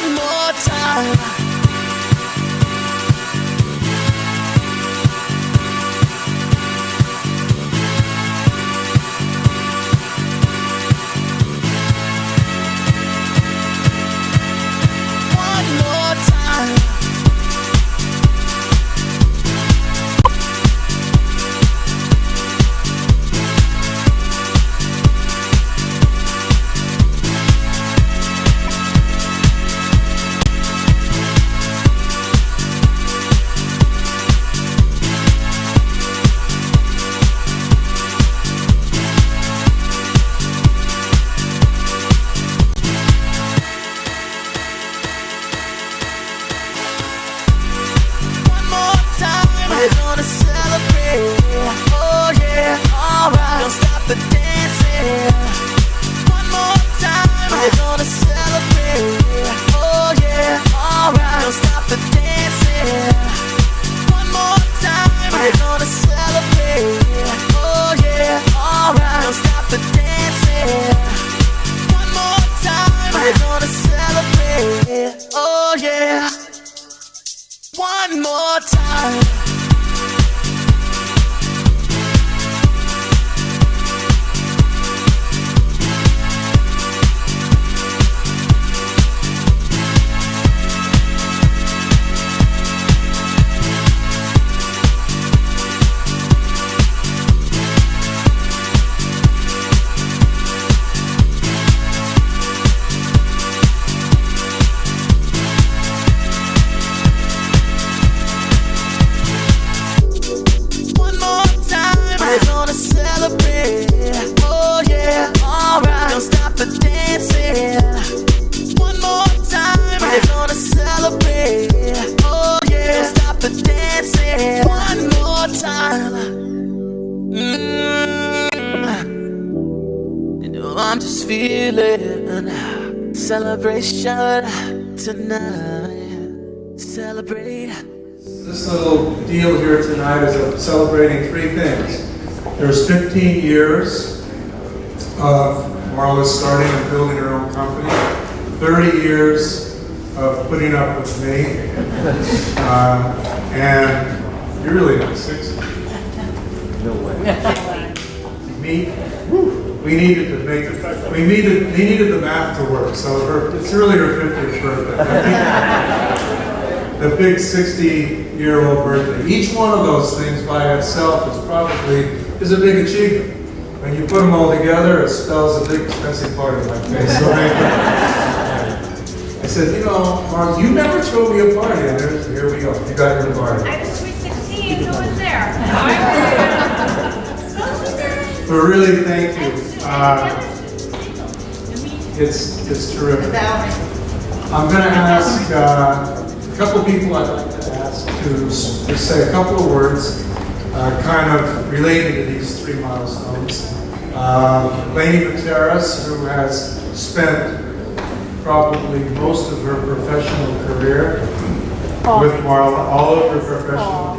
One more time. One more time. We're gonna celebrate, oh yeah, alright. Don't stop the dancing. One more time. We're gonna celebrate, oh yeah, alright. Don't stop the dancing. One more time. We're gonna celebrate, oh yeah, alright. Don't stop the dancing. One more time. We're gonna celebrate, oh yeah. One more time. We're gonna celebrate, oh yeah, alright. Don't stop the dancing. One more time. We're gonna celebrate, oh yeah. Don't stop the dancing. One more time. You know I'm just feeling celebration tonight. Celebrate. This little deal here tonight is celebrating three things. There's 15 years of Marla starting and building her own company, 30 years of putting up with me, and you're really not 60. No way. Me? We needed to make it. We needed the math to work. So it's really her 50th birthday. The big 60-year-old birthday. Each one of those things by itself is a big achievement. When you put them all together, it spells a big expensive party like this. So I said, you know, Mark, you never threw me a party, and here we go. You got your party. I was sweet 16. Who was there? But really, thank you. It's terrific. I'm going to ask a couple people I'd like to ask to just say a couple of words, kind of relating to these three milestones. Lainey Materas, who has spent probably most of her professional career with Marla, all of her professional.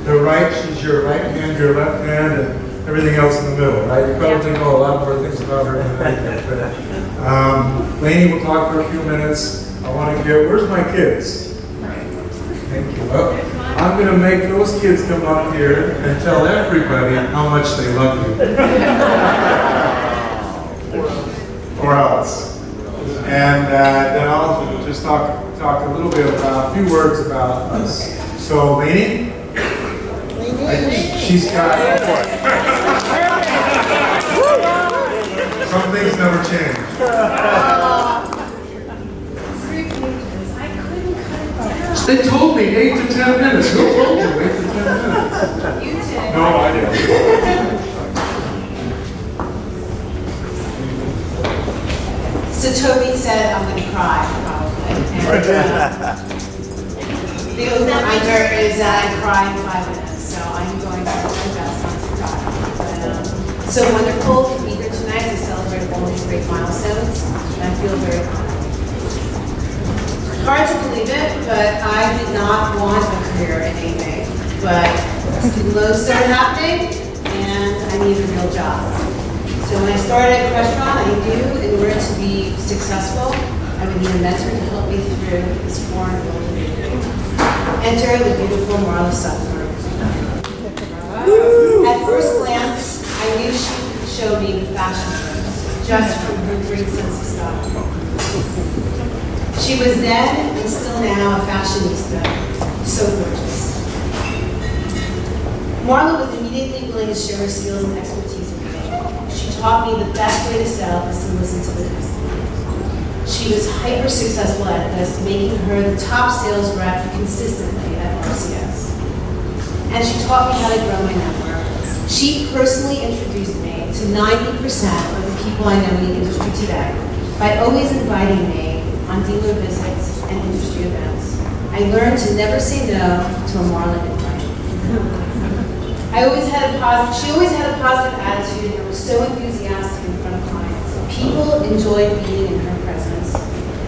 The right, she's your right hand, your left hand, and everything else in the middle, right? You probably know a lot more things about her than I do. Lainey will talk for a few minutes. I want to get, where's my kids? Thank you. Well, I'm going to make those kids come up here and tell everybody how much they love you. Or else. And then I'll just talk a little bit about, a few words about us. So, Lainey? She's got... Some things never change. They told me 8 to 10 minutes. Who told you 8 to 10 minutes? You did. No, I didn't. So Toby said I'm going to cry, probably. And, the only reminder is that I cry in 5 minutes, so I'm going to do my best not to cry. So wonderful to be here tonight to celebrate all these great milestones, and I feel very honored. Hard to believe it, but I did not want a career in AMA. But student loans started happening, and I needed a real job. So when I started a restaurant, I knew in order to be successful, I would need a mentor to help me through this foreign world of dating. Enter the beautiful Marla Sutherland. At first glance, I knew she could show me the fashion trends, just from her great sense of style. She was then, and still now, a fashionista, so gorgeous. Marla was immediately willing to share her skills and expertise with me. She taught me the best way to sell is to listen to the customer. She was hyper successful at this, making her the top sales rep consistently at RCS. And she taught me how to grow my network. She personally introduced me to 90% of the people I know in the industry today by always inviting me on dealer visits and industry events. I learned to never say no to a Marla invite. She always had a positive attitude and was so enthusiastic in front of clients. People enjoyed being in her presence.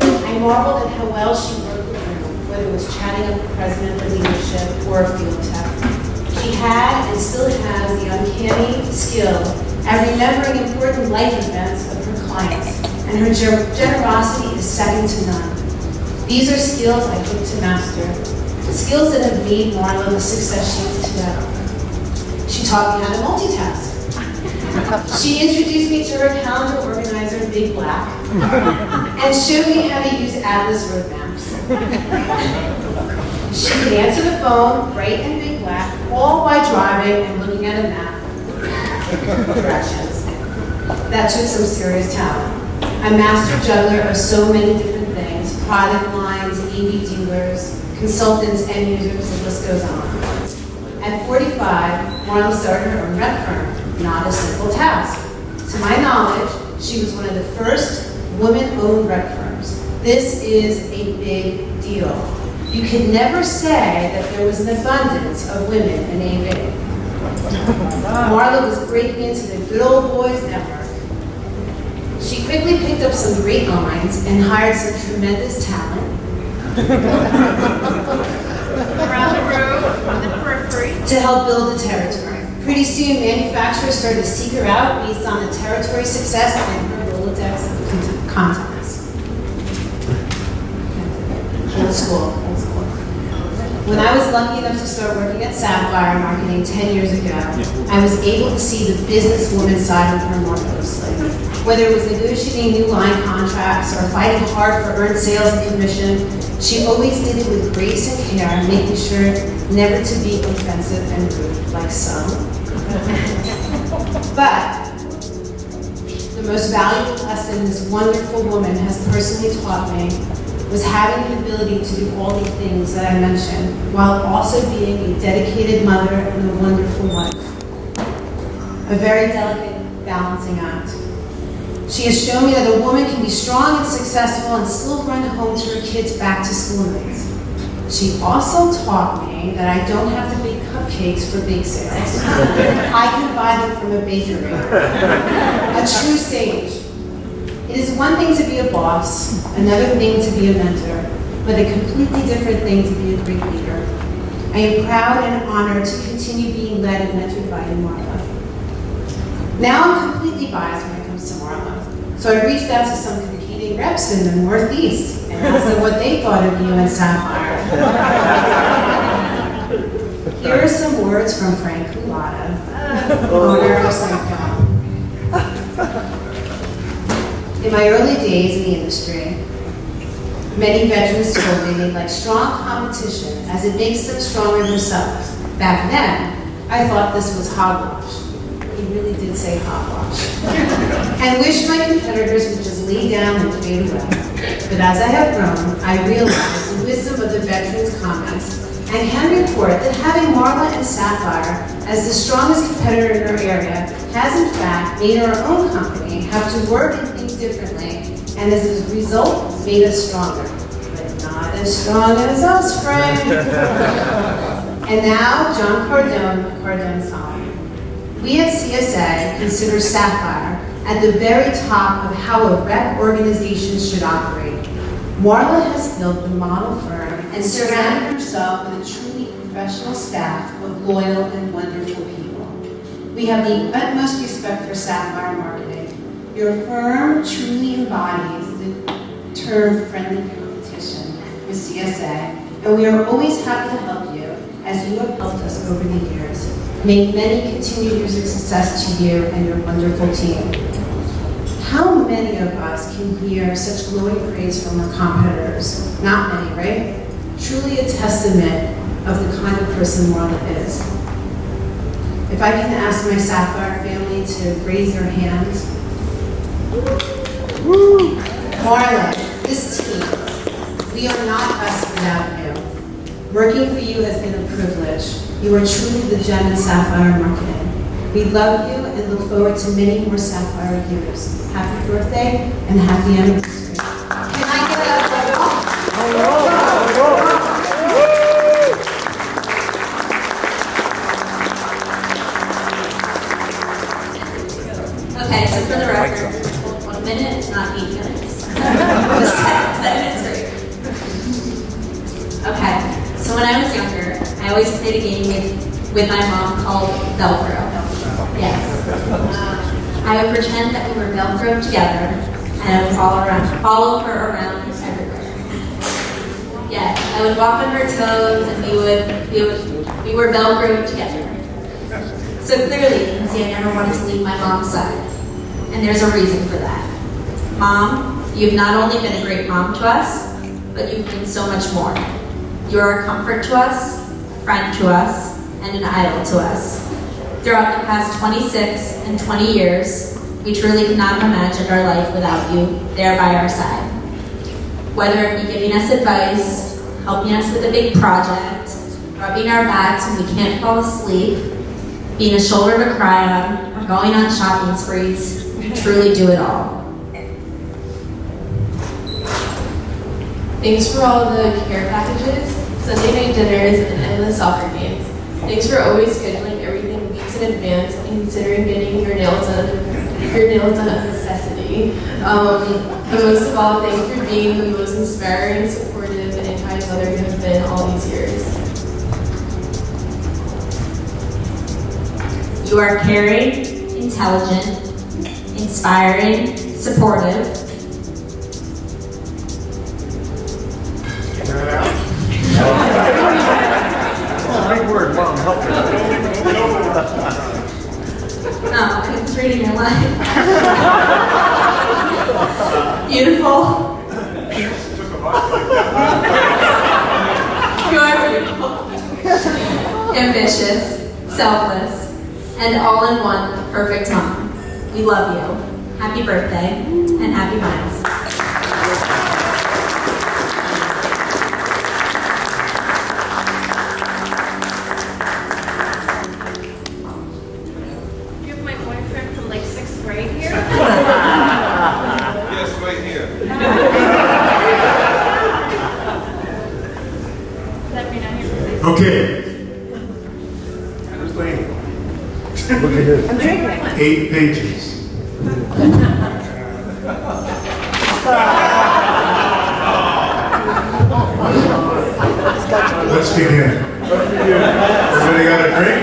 I marveled at how well she worked with them, whether it was chatting up the president of leadership or a field tech. She had and still has the uncanny skill at remembering important life events of her clients, and her generosity is second to none. These are skills I hope to master, skills that have made Marla the success she is today. She taught me how to multitask. She introduced me to her calendar organizer, Big Black, and showed me how to use Atlas roadmaps. She could answer the phone, write in Big Black, all while driving and looking at a map. Directions. That took some serious talent. A master juggler of so many different things, product lines, AV dealers, consultants, end users, the list goes on. At 45, Marla started her own rep firm, not a simple task. To my knowledge, she was one of the first women-owned rep firms. This is a big deal. You could never say that there was an abundance of women in AV. Marla was breaking into the good old boys network. She quickly picked up some great lines and hired some tremendous talent. Around the road, on the periphery. To help build the territory. Pretty soon, manufacturers started to seek her out based on the territory success and her Rolodex of contacts. Old school. When I was lucky enough to start working at Sapphire Marketing 10 years ago, I was able to see the businesswoman side of her more closely. Whether it was negotiating new line contracts or fighting hard for earned sales and commission, she always did it with grace and care, making sure never to be offensive and rude, like some. But the most valuable lesson this wonderful woman has personally taught me was having the ability to do all the things that I mentioned, while also being a dedicated mother and a wonderful wife. A very delicate balancing act. She has shown me that a woman can be strong and successful and still run home to her kids' back-to-school needs. She also taught me that I don't have to bake cupcakes for bake sales. I can buy them from a bakery. A true sage. It is one thing to be a boss, another thing to be a mentor, but a completely different thing to be a great leader. I am proud and honored to continue being led and mentored by you, Marla. Now I'm completely biased when it comes to Marla. So I reached out to some competing reps in the Northeast and asked them what they thought of you and Sapphire. Here are some words from Frank Culata, owner of Sapphire. In my early days in the industry, many veterans told me they like strong competition as it makes them stronger themselves. Back then, I thought this was hogwash. He really did say hogwash. And wished my competitors would just lay down and fade away. But as I have grown, I realized the wisdom of the veterans' comments and can report that having Marla and Sapphire as the strongest competitor in her area has in fact made our own company have to work and think differently, and as a result made us stronger. But not as strong as us, Frank. And now, John Cardone song. We at CSA consider Sapphire at the very top of how a rep organization should operate. Marla has built the model firm and surrounded herself with a truly professional staff of loyal and wonderful people. We have the utmost respect for Sapphire Marketing. Your firm truly embodies term friendly competition with CSA, and we are always happy to help you as you have helped us over the years. May many continued years of success to you and your wonderful team. How many of us can hear such glowing praise from our competitors? Not many, right? Truly a testament of the kind of person Marla is. If I can ask my Sapphire family to raise their hands. Marla, this team, we are not us without you. Working for you has been a privilege. You are truly the gem in Sapphire marketing. We love you and look forward to many more Sapphire years. Happy birthday and happy anniversary. Can I get Okay, so for the record, 1 minute, not 8 minutes. Just 7 straight. Okay, so when I was younger, I always played a game with my mom called Velcro. Yes. I would pretend that we were Velcroed together, and I would follow her around everywhere. Yes, I would walk on her toes, and we were Velcroed together. So clearly, you can see I never wanted to leave my mom's side. And there's a reason for that. Mom, you've not only been a great mom to us, but you've been so much more. You are a comfort to us, a friend to us, and an idol to us. Throughout the past 26 and 20 years, we truly could not have imagined our life without you there by our side. Whether it be giving us advice, helping us with a big project, rubbing our backs when we can't fall asleep, being a shoulder to cry on, or going on shopping sprees, you truly do it all. Thanks for all the care packages, Sunday night dinners, and endless soccer games. Thanks for always scheduling everything weeks in advance and considering getting your nails done a necessity. And most of all, thanks for being the most inspiring, supportive, and kind mother you have been all these years. You are caring, intelligent, inspiring, supportive. Big word, Mom, help me. No, I was reading your line. Beautiful. You are beautiful. Ambitious, selfless, and all-in-one perfect mom. We love you. Happy birthday and happy miles. You have my boyfriend from like 6th grade here? Yes, right here. Let me know here. Okay. Look at this. 8 pages. Let's begin. Everybody got a drink?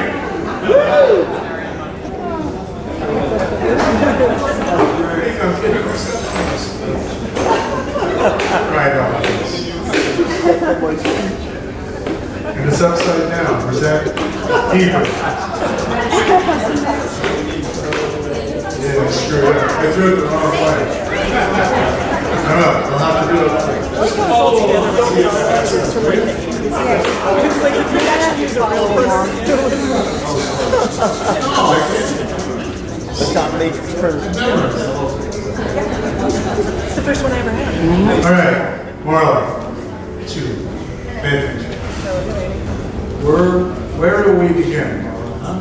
Right on. And it's upside down. Was that Hebrew? Yeah, screw it up. I threw it the wrong way. No, I'll have to do it. The top matrix print. It's the first one I ever had. All right, Marla, two, pay attention. Where do we begin, Marla? Huh?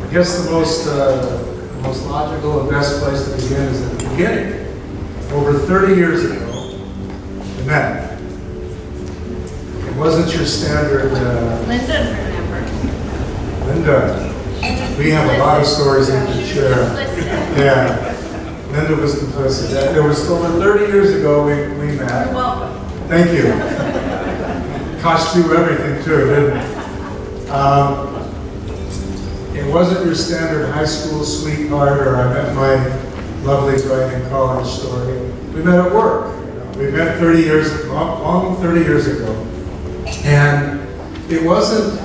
I guess the most logical and best place to begin is at the beginning. Over 30 years ago, we met. It wasn't your standard. Linda remember. Linda, we have a lot of stories we can share. Yeah, Linda was complicit. It was over 30 years ago we met. You're welcome. Thank you. Cost you everything too, didn't it? It wasn't your standard high school sweetheart or I met my lovely bride in college story. We met at work. You know. We met 30 years, long 30 years ago. And it wasn't,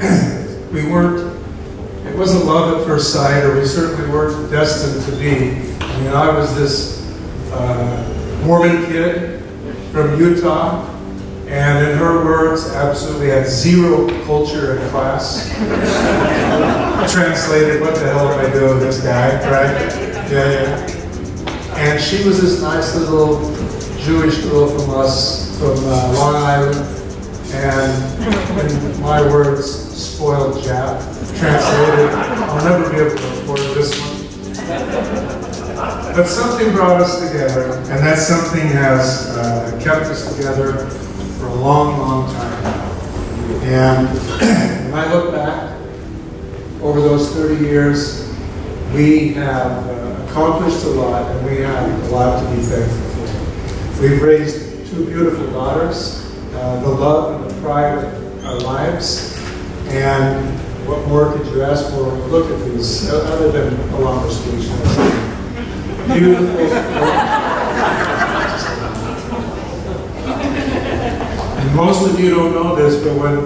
it wasn't love at first sight, or we certainly weren't destined to be. I mean, I was this Mormon kid from Utah, and in her words, absolutely had zero culture and class. Translated, what the hell am I doing with this guy, right? Yeah. And she was this nice little Jewish girl from Long Island, and in my words, spoiled Jap. Translated, I'll never be able to afford this one. But something brought us together, and that something has kept us together for a long, long time now. And when I look back over those 30 years, we have accomplished a lot, and we have a lot to be thankful for. We've raised two beautiful daughters, the love and the pride of our lives, and what more could you ask for when you look at these, other than a longer speech? Beautiful. And most of you don't know this, but when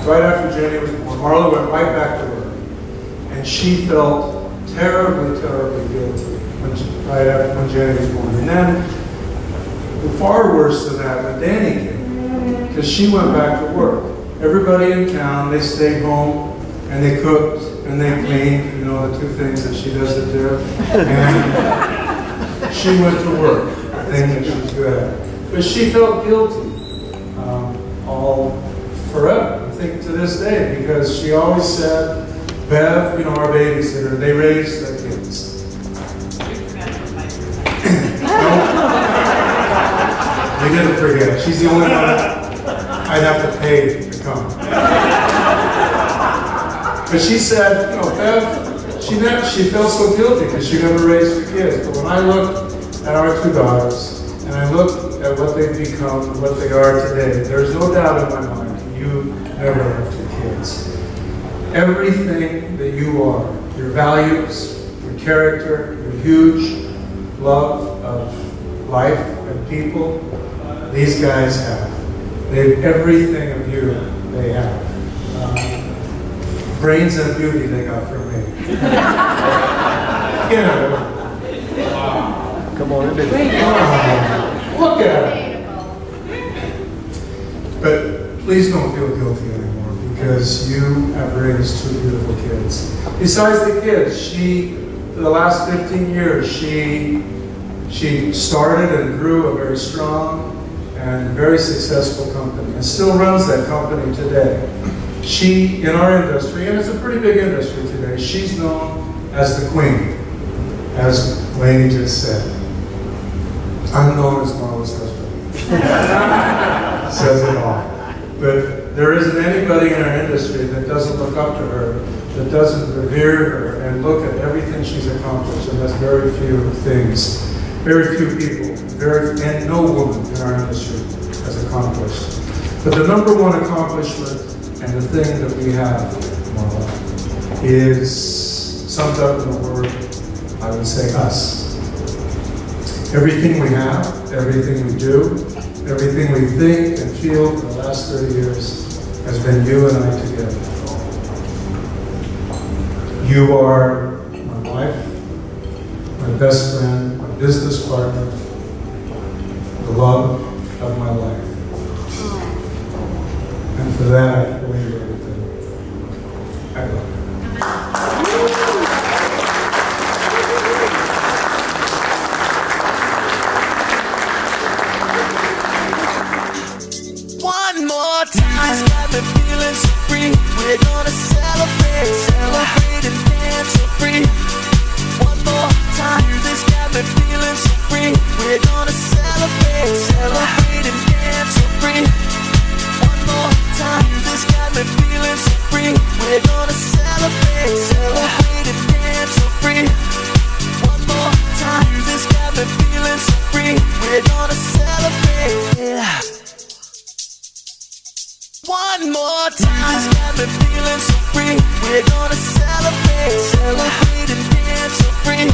right after Jenny was born, Marla went right back to work, and she felt terribly, terribly guilty when Jenny was born. And then, far worse than that, when Danny came, because she went back to work. Everybody in town, they stayed home, and they cooked, and they cleaned, you know, the two things that she does at there. And she went to work, the thing that she was good at. But she felt guilty all forever, I think to this day, because she always said, Bev, you know, our babysitter, they raised their kids. We didn't forget. She's the only one I'd have to pay to come. But she said, you know, Bev, she felt so guilty because she never raised her kids. But when I look at our two daughters, and I look at what they've become and what they are today, there's no doubt in my mind, you never left your kids. Everything that you are, your values, your character, your huge love of life and people, these guys have. Everything of you, they have. Brains and beauty they got from me. You know. Come on, baby. Look at it. But please don't feel guilty anymore, because you have raised two beautiful kids. Besides the kids, for the last 15 years, she started and grew a very strong and very successful company, and still runs that company today. She, in our industry, and it's a pretty big industry today, she's known as the Queen, as Lainey just said. I'm known as Marla's husband. Says it all. But there isn't anybody in our industry that doesn't look up to her, that doesn't revere her and look at everything she's accomplished, and that's very few things. Very few people, and no woman in our industry has accomplished. But the number one accomplishment and the thing that we have, Marla, is summed up in the word, I would say, us. Everything we have, everything we do, everything we think and feel for the last 30 years has been you and I together. You are my wife, my best friend, my business partner, the love of my life. And for that, I believe everything. I love you. One more time, it's got me feeling so free. We're gonna celebrate, celebrate and dance so free. One more time, this got me feeling so free. We're gonna celebrate, celebrate and dance so free. One more time, this got me feeling so free. We're gonna celebrate, celebrate and dance so free. One more time, this got me feeling so free. We're gonna celebrate. One more time, it's got me feeling so free. We're gonna celebrate, celebrate and dance so free.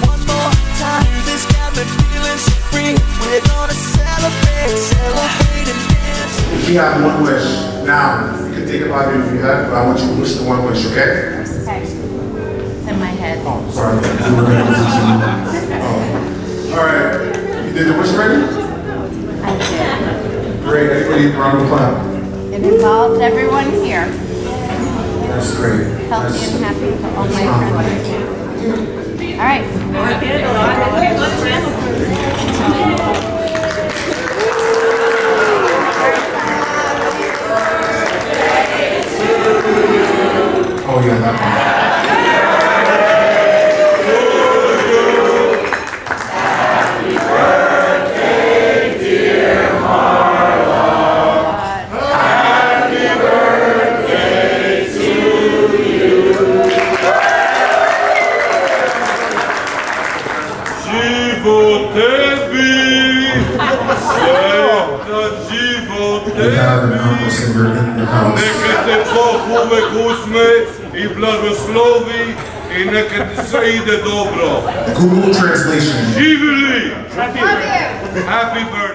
One more time. time. This got me feeling so free. We're gonna celebrate, celebrate and dance. If you have one wish, now, you can think about it if you have, but I want you to wish the one wish, okay? Okay. It's in my head. Oh, sorry. Oh. All right. You did the wish already? I did. Great. Everybody, round of applause. It involved everyone here. That's great. Healthy and happy for all my friends. All right. Oh, yeah, that one. Neka te Bog uvek uzme I blagoslovi I neka ti sve ide dobro. Google translation. Živjeli! Happy birthday!